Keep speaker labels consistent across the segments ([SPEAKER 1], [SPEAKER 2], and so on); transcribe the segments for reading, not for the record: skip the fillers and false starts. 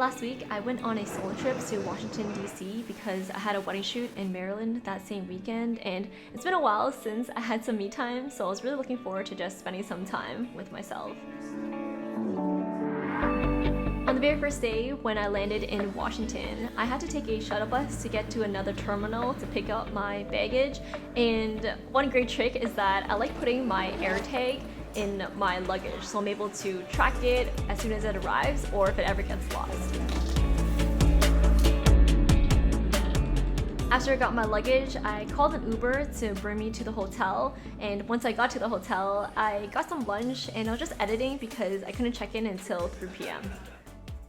[SPEAKER 1] Last week, I went on a solo trip to Washington, D.C. because I had a wedding shoot in Maryland that same weekend, and it's been a while since I had some me time, so I was really looking forward to just spending some time with myself. On the very first day, when I landed in Washington, I had to take a shuttle bus to get to another terminal to pick up my baggage, and one great trick is that I like putting my air tag in my luggage, so I'm able to track it as soon as it arrives or if it ever gets lost. After I got my luggage, I called an Uber to bring me to the hotel, and once I got to the hotel, I got some lunch and I was just editing because I couldn't check in until 3 p.m.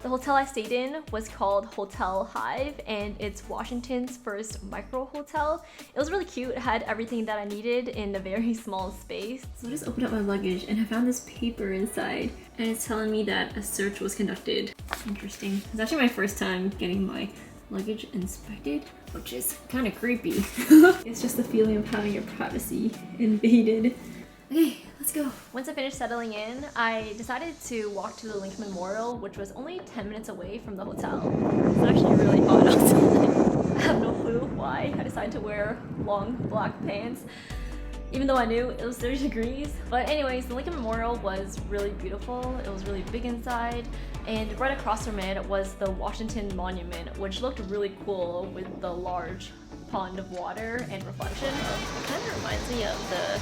[SPEAKER 1] The hotel I stayed in was called Hotel Hive, and it's Washington's first micro hotel. It was really cute. It had everything that I needed in a very small space. So I just opened up my luggage and I found this paper inside, and it's telling me that a search was conducted. Interesting. It's actually my first time getting my luggage inspected, which is kind of creepy. It's just the feeling of having your privacy invaded. Okay, let's go. Once I finished settling in, I decided to walk to the Lincoln Memorial, which was only 10 minutes away from the hotel. It's actually really hot outside. I have no clue why I decided to wear long black pants, even though I knew it was 30 degrees. But anyways, the Lincoln Memorial was really beautiful. It was really big inside, and right across from it was the Washington Monument, which looked really cool with the large pond of water and reflection. It kind of reminds me of the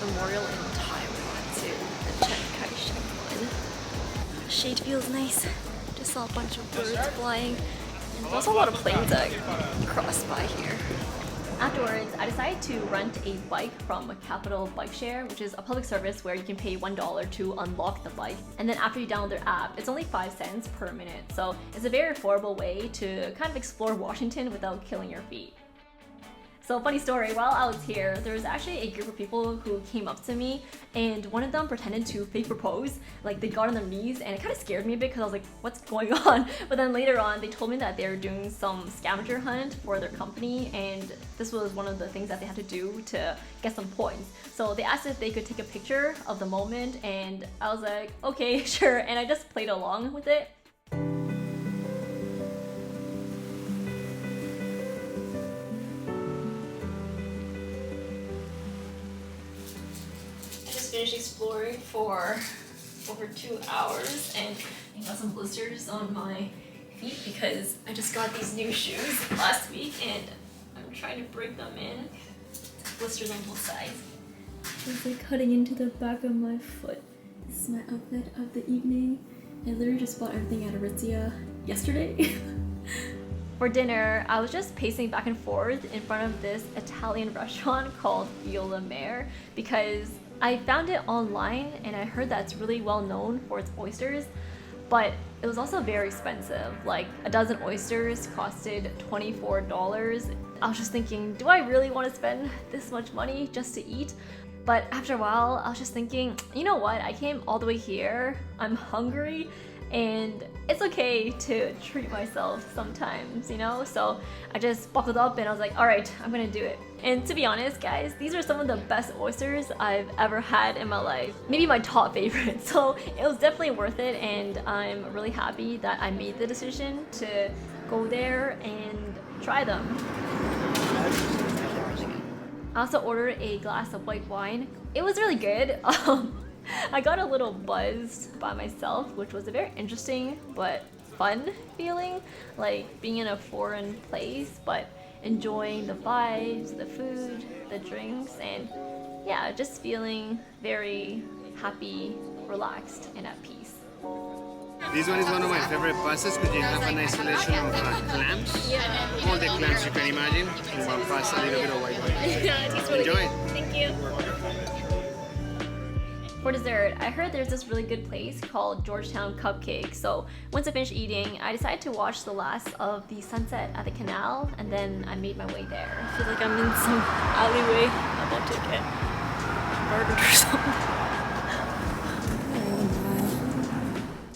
[SPEAKER 1] memorial in Taiwan too, the Chiang Kai-shek one. Shade feels nice. Just saw a bunch of birds flying, and there's also a lot of planes that cross by here. Afterwards, I decided to rent a bike from Capital Bikeshare, which is a public service where you can pay $1 to unlock the bike. And then after you download their app, it's only 5 cents per minute. So it's a very affordable way to kind of explore Washington without killing your feet. So funny story, while I was here, there was actually a group of people who came up to me, and one of them pretended to fake propose. Like, they got on their knees, and it kind of scared me a bit because I was like, what's going on? But then later on, they told me that they were doing some scavenger hunt for their company, and this was one of the things that they had to do to get some points. So they asked if they could take a picture of the moment, and I was like, okay, sure, and I just played along with it. Finished exploring for over 2 hours, and I got some blisters on my feet because I just got these new shoes last week and I'm trying to break them in. Blisters on both sides. It's like cutting into the back of my foot. This is my outfit of the evening. I literally just bought everything at Aritzia yesterday. For dinner, I was just pacing back and forth in front of this Italian restaurant called Fiola Mare because I found it online and I heard that it's really well known for its oysters, but it was also very expensive. Like, a dozen oysters costed $24. I was just thinking, do I really want to spend this much money just to eat? But after a while, I was just thinking, you know what? I came all the way here, I'm hungry, and it's okay to treat myself sometimes, you know? So I just buckled up and I was like, all right, I'm gonna do it. And to be honest, guys, these are some of the best oysters I've ever had in my life. Maybe my top favorite. So it was definitely worth it, and I'm really happy that I made the decision to go there and try them. I also ordered a glass of white wine. It was really good. I got a little buzzed by myself, which was a very interesting but fun feeling, like being in a foreign place but enjoying the vibes, the food, the drinks, and yeah, just feeling very happy, relaxed, and at peace.
[SPEAKER 2] This one is one of my favorite pastas because you have a nice selection of clams.
[SPEAKER 1] Yeah.
[SPEAKER 2] All the clams you can imagine in one pasta, a little bit of white wine.
[SPEAKER 1] Yeah, it tastes really
[SPEAKER 2] Enjoy.
[SPEAKER 1] good. Thank you. For dessert, I heard there's this really good place called Georgetown Cupcake. So once I finished eating, I decided to watch the last of the sunset at the canal, and then I made my way there. I feel like I'm in some alleyway about to get murdered or something.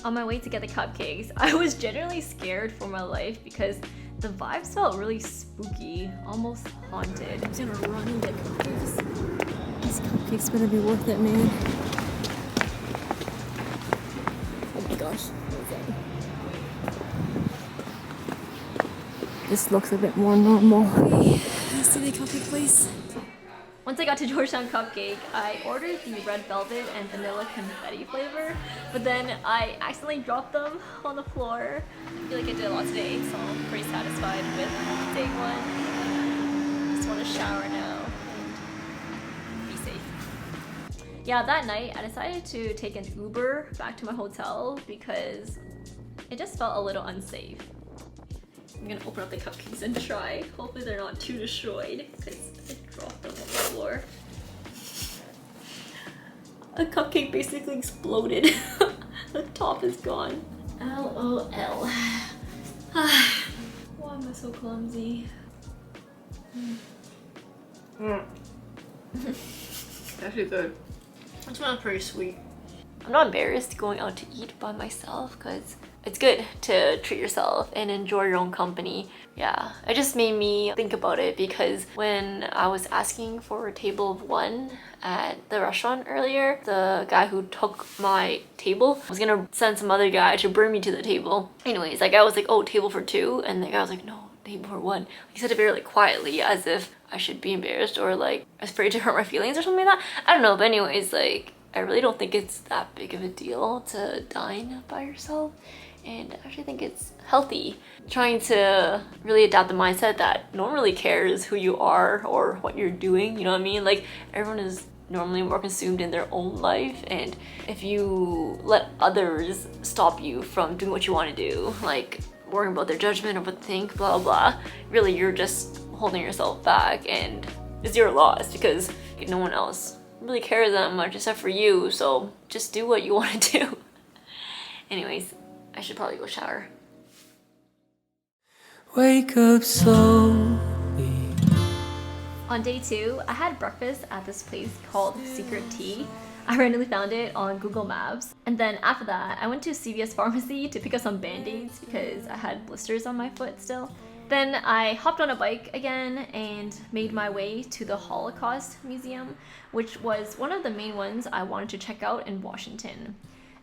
[SPEAKER 1] On my way to get the cupcakes, I was genuinely scared for my life because the vibes felt really spooky, almost haunted. I'm just gonna run and get cupcakes. These cupcakes better be worth it, man. Oh my gosh, what is that? this looks a bit more normal. Okay, let's see the cupcake place. Once I got to Georgetown Cupcake, I ordered the red velvet and vanilla confetti flavor, but then I accidentally dropped them on the floor. I feel like I did a lot today, so I'm pretty satisfied with day one. Just want to shower now and be safe. Yeah, that night I decided to take an Uber back to my hotel because it just felt a little unsafe. I'm gonna open up the cupcakes and try. Hopefully they're not too destroyed because I dropped them on the floor. A cupcake basically exploded. The top is gone. LOL. Why am I so clumsy?
[SPEAKER 3] Actually good.
[SPEAKER 1] It smells pretty sweet. I'm not embarrassed going out to eat by myself because it's good to treat yourself and enjoy your own company. Yeah, it just made me think about it because when I was asking for a table of one at the restaurant earlier, the guy who took my table was gonna send some other guy to bring me to the table. Anyways, like I was like, oh, table for two, and the guy was like, no, table for one. He said it very like quietly as if I should be embarrassed or like afraid to hurt my feelings or something like that. I don't know, but anyways, like I really don't think it's that big of a deal to dine by yourself. And I actually think it's healthy. Trying to really adapt the mindset that no one really cares who you are or what you're doing, you know what I mean? Like everyone is normally more consumed in their own life, and if you let others stop you from doing what you want to do, like worrying about their judgment or what they think, blah blah, really you're just holding yourself back and it's your loss because no one else really cares that much except for you, so just do what you want to do. Anyways, I should probably go shower. Wake up slowly. On day two, I had breakfast at this place called SecreTea. I randomly found it on Google Maps. And then after that, I went to CVS Pharmacy to pick up some band-aids because I had blisters on my foot still. Then I hopped on a bike again and made my way to the Holocaust Museum, which was one of the main ones I wanted to check out in Washington.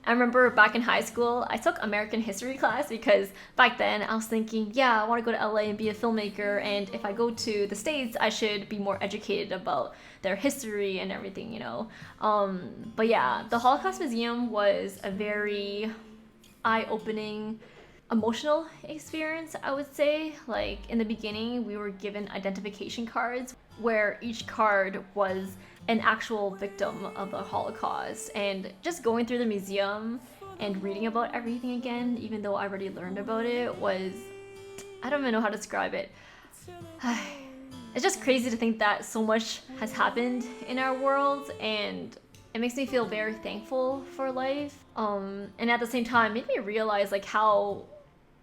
[SPEAKER 1] I remember back in high school, I took American history class because back then I was thinking, yeah, I want to go to LA and be a filmmaker, and if I go to the States, I should be more educated about their history and everything, you know. But yeah, the Holocaust Museum was a very eye-opening, emotional experience, I would say. Like in the beginning, we were given identification cards where each card was an actual victim of the Holocaust, and just going through the museum and reading about everything again, even though I already learned about it, was, I don't even know how to describe it. It's just crazy to think that so much has happened in our world, and it makes me feel very thankful for life. And at the same time, it made me realize like how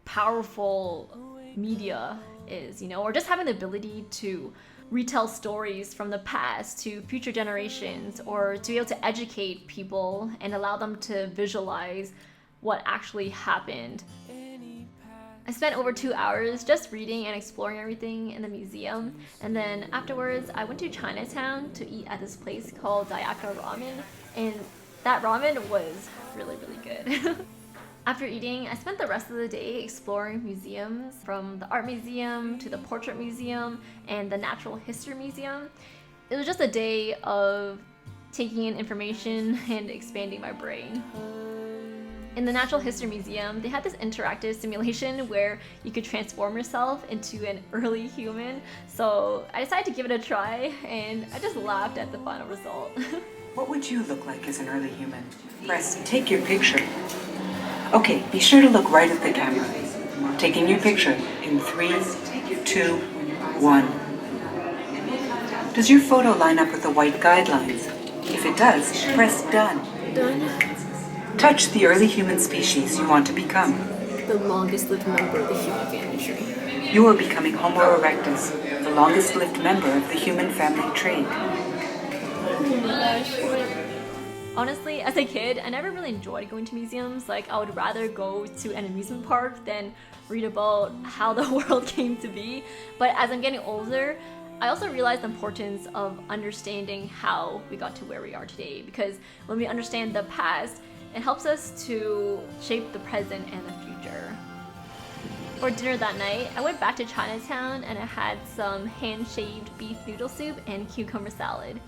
[SPEAKER 1] powerful media is, you know, or just having the ability to retell stories from the past to future generations, or to be able to educate people and allow them to visualize what actually happened. I spent over 2 hours just reading and exploring everything in the museum, and then afterwards I went to Chinatown to eat at this place called DAIYAKA Ramen, and that ramen was really good. After eating, I spent the rest of the day exploring museums, from the art museum to the portrait museum and the natural history museum. It was just a day of taking in information and expanding my brain. In the Natural History Museum, they had this interactive simulation where you could transform yourself into an early human. So I decided to give it a try, and I just laughed at the final result.
[SPEAKER 4] What would you look like as an early human? Press take your picture. Okay, be sure to look right at the camera. Taking your picture in 3, 2, 1. Does your photo line up with the white guidelines? If it does, press done.
[SPEAKER 1] Done.
[SPEAKER 4] Touch the early human species you want to become.
[SPEAKER 1] The longest lived member of the human family tree.
[SPEAKER 4] You are becoming Homo erectus, the longest lived member of the human family tree.
[SPEAKER 1] Oh my gosh. Honestly, as a kid, I never really enjoyed going to museums. Like, I would rather go to an amusement park than read about how the world came to be. But as I'm getting older, I also realized the importance of understanding how we got to where we are today. Because when we understand the past, it helps us to shape the present and the future. For dinner that night, I went back to Chinatown and I had some hand-shaved beef noodle soup and cucumber salad.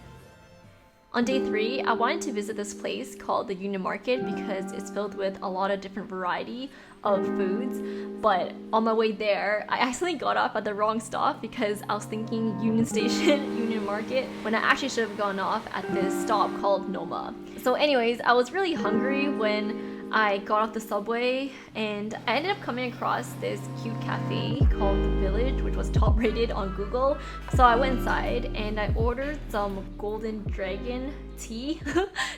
[SPEAKER 1] On day 3, I wanted to visit this place called the Union Market because it's filled with a lot of different variety of foods, but on my way there, I accidentally got off at the wrong stop because I was thinking Union Station, Union Market, when I actually should have gone off at this stop called Noma. So anyways, I was really hungry when I got off the subway and I ended up coming across this cute cafe called The Village, which was top rated on Google. So I went inside and I ordered some golden dragon tea.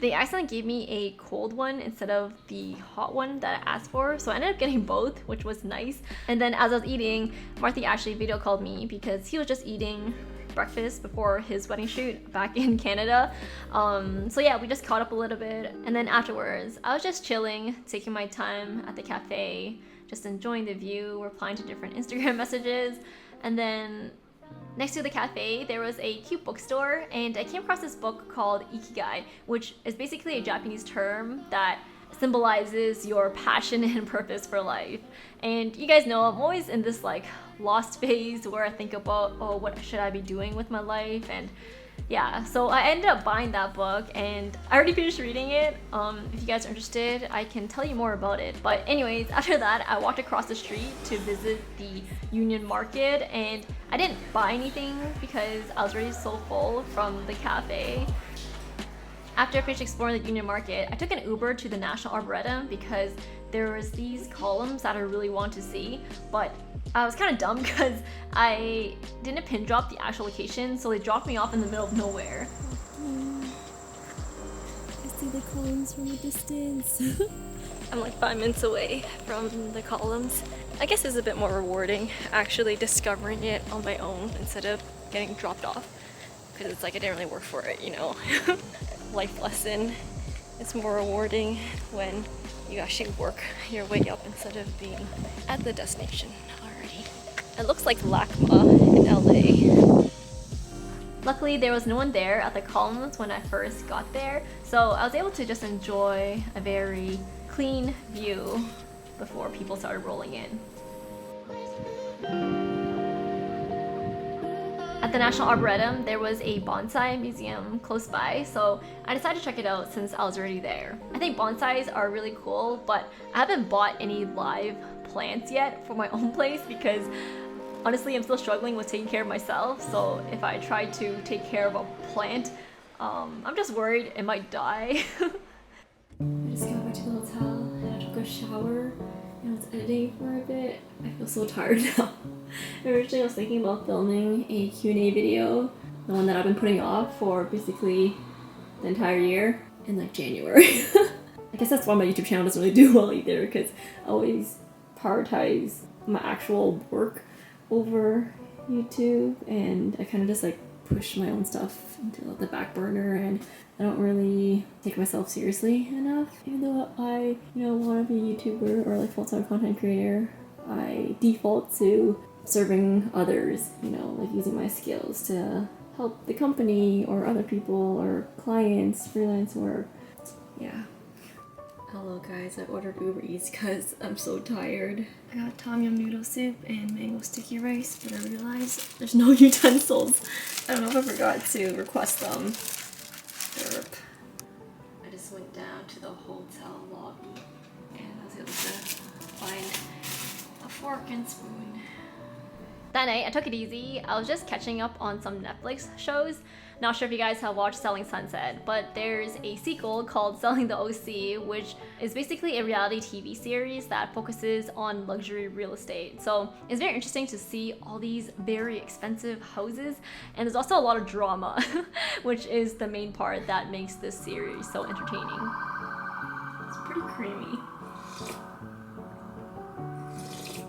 [SPEAKER 1] They accidentally gave me a cold one instead of the hot one that I asked for, so I ended up getting both, which was nice. And then as I was eating, Marty actually video called me because he was just eating breakfast before his wedding shoot back in Canada. So yeah, we just caught up a little bit, and then afterwards I was just chilling, taking my time at the cafe, just enjoying the view, replying to different Instagram messages. And then next to the cafe there was a cute bookstore, and I came across this book called Ikigai, which is basically a Japanese term that symbolizes your passion and purpose for life. And you guys know I'm always in this like lost phase where I think about, oh, what should I be doing with my life? And yeah, so I ended up buying that book and I already finished reading it. If you guys are interested, I can tell you more about it. But anyways, after that, I walked across the street to visit the Union Market, and I didn't buy anything because I was already so full from the cafe. After I finished exploring the Union Market, I took an Uber to the National Arboretum because there was these columns that I really want to see, but I was kind of dumb because I didn't pin drop the actual location, so they dropped me off in the middle of nowhere.
[SPEAKER 5] I see the columns from a distance.
[SPEAKER 1] I'm like 5 minutes away from the columns. I guess it's a bit more rewarding actually discovering it on my own instead of getting dropped off, because it's like I didn't really work for it, you know. Life lesson. It's more rewarding when you actually work your way up instead of being at the destination already. It looks like LACMA in LA. Luckily, there was no one there at the columns when I first got there, so I was able to just enjoy a very clean view before people started rolling in. At the National Arboretum, there was a bonsai museum close by, so I decided to check it out since I was already there. I think bonsais are really cool, but I haven't bought any live plants yet for my own place because honestly, I'm still struggling with taking care of myself, so if I try to take care of a plant, I'm just worried it might die.
[SPEAKER 5] I just got back to the hotel and I took a shower and I was editing for a bit. I feel so tired now. Originally I was thinking about filming a Q&A video, the one that I've been putting off for basically the entire year, in like January. I guess that's why my YouTube channel doesn't really do well either, because I always prioritize my actual work over YouTube, and I kind of just like push my own stuff into the back burner, and I don't really take myself seriously enough. Even though I, want to be a YouTuber or like full-time content creator, I default to serving others, like using my skills to help the company or other people or clients, freelance work. Yeah. Hello guys, I ordered UberEats because I'm so tired. I got tom yum noodle soup and mango sticky rice, but I realized there's no utensils. I don't know if I forgot to request them. Derp. I just went down to the hotel lobby and I was able to find a fork and spoon.
[SPEAKER 1] That night, I took it easy. I was just catching up on some Netflix shows. Not sure if you guys have watched Selling Sunset, but there's a sequel called Selling the OC, which is basically a reality TV series that focuses on luxury real estate. So it's very interesting to see all these very expensive houses, and there's also a lot of drama, which is the main part that makes this series so entertaining. It's pretty creamy.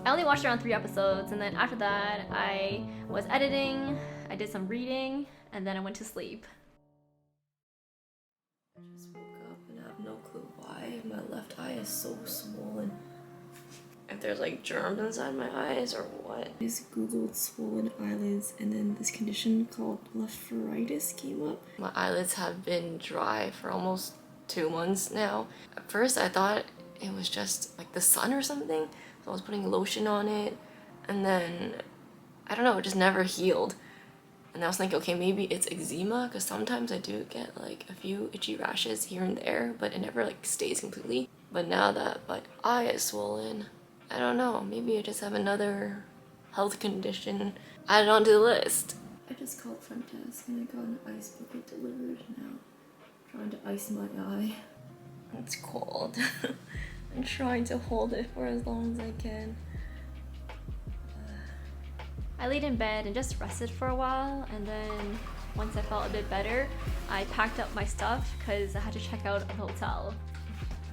[SPEAKER 1] I only watched around 3 episodes, and then after that I was editing, I did some reading, and then I went to sleep.
[SPEAKER 5] I just woke up and I have no clue why my left eye is so swollen. If there's like germs inside my eyes or what. I just googled swollen eyelids and then this condition called blepharitis came up. My eyelids have been dry for almost 2 months now. At first I thought it was just like the sun or something, So I was putting lotion on it, and then, I don't know, it just never healed. And I was thinking, okay, maybe it's eczema, because sometimes I do get like a few itchy rashes here and there, but it never like stays completely. But now that my eye is swollen, I don't know, maybe I just have another health condition added onto the list. I just called front desk and I got an ice bucket delivered now. Trying to ice my eye. It's cold. I'm trying to hold it for as long as I can.
[SPEAKER 1] I laid in bed and just rested for a while, and then once I felt a bit better, I packed up my stuff because I had to check out of the hotel.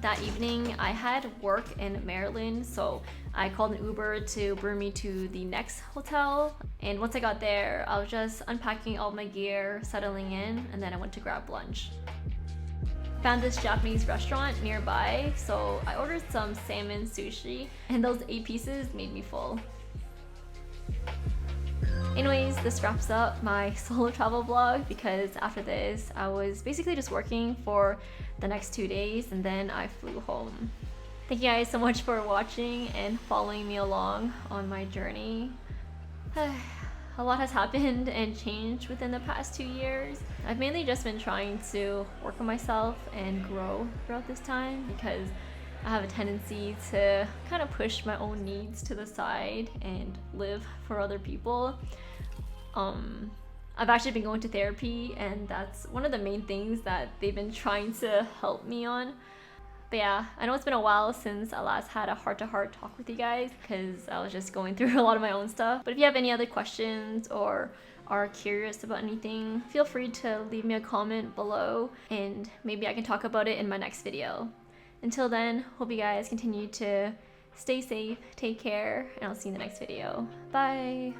[SPEAKER 1] That evening, I had work in Maryland, so I called an Uber to bring me to the next hotel. And once I got there, I was just unpacking all my gear, settling in, and then I went to grab lunch. Found this Japanese restaurant nearby, so I ordered some salmon sushi, and those 8 pieces made me full. Anyways, this wraps up my solo travel vlog because after this, I was basically just working for the next 2 days and then I flew home. Thank you guys so much for watching and following me along on my journey. A lot has happened and changed within the past 2 years. I've mainly just been trying to work on myself and grow throughout this time because I have a tendency to kind of push my own needs to the side and live for other people. I've actually been going to therapy, and that's one of the main things that they've been trying to help me on. But yeah, I know it's been a while since I last had a heart-to-heart talk with you guys because I was just going through a lot of my own stuff. But if you have any other questions or are curious about anything, feel free to leave me a comment below and maybe I can talk about it in my next video. Until then, hope you guys continue to stay safe, take care, and I'll see you in the next video. Bye!